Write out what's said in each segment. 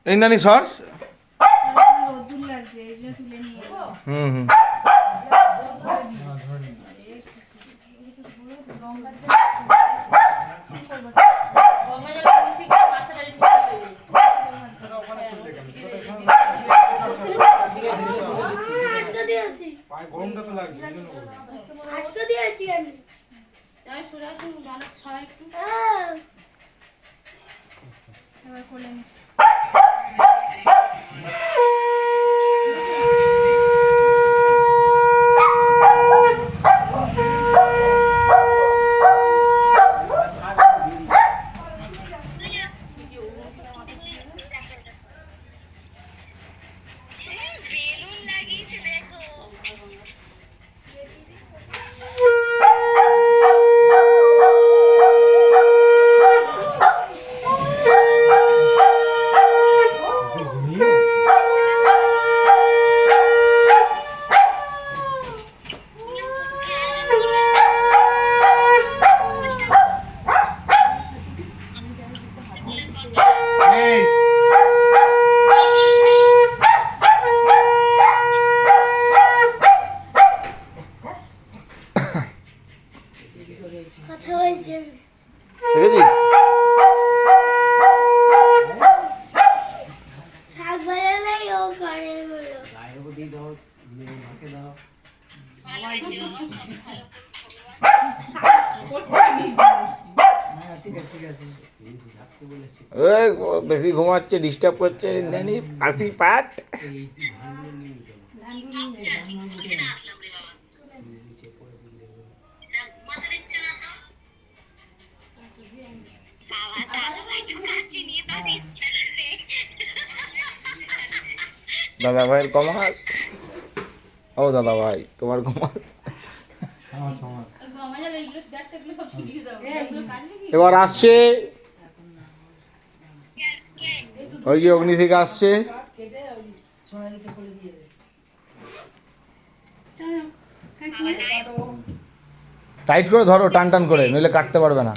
ইন্দানি সর্স রোদ্দুর লাগছে এই জন্য তুলে নিয়ে এলো। হুম হুম আটকা দিয়েছি গরমটা তো লাগছে আটকা দিয়েছি আমি এবার কোলে নিস। বেলুন লাগিয়েছে দেখো কথা বলছে দেখেছিস শাক বাজালেই ও করে এগুলো ওই বেশি ঘুমাচ্ছে ডিস্টার্ব করছে ইন্দানি আসি পাট দাদা ভাইয়ের কমাস ও দাদা ভাই তোমার কমাস এবার আসছে ওই যে অগ্নিশিখা আসছে টাইট করে ধরো টান টান করে নইলে কাটতে পারবে না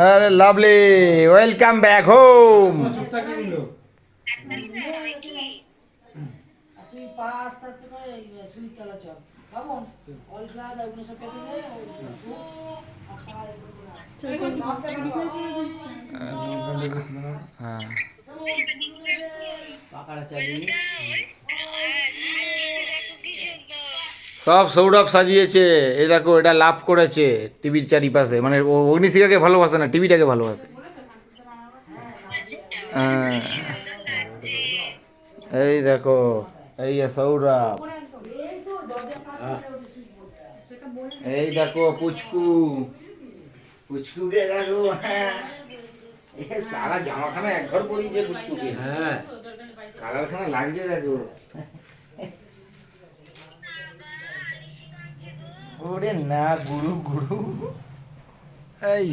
আরে লাভলি ওয়েলকাম ব্যাক হোম তুই পা আস্তে আস্তে করে সিঁড়ির তলা চল বাবু অলক্লা দা উনি সব পেতে দে হ্যাঁ সব সৌরভ সাজিয়েছে এই দেখো এটা লাভ করেছে টিভির চারিপাশে মানে ও অগ্নিশিখাকে ভালোবাসে না টিভিটাকে ভালোবাসে হ্যাঁ এই দেখো এই যে সৌরভ এই দেখো পুচকু পুচকুকে দেখো হ্যাঁ এ সারা জামাখানা একঘর পরিয়েছে পুচকুকে হ্যাঁ কালারখানা লাগছে দেখো ওরে না গুরু গুরু এই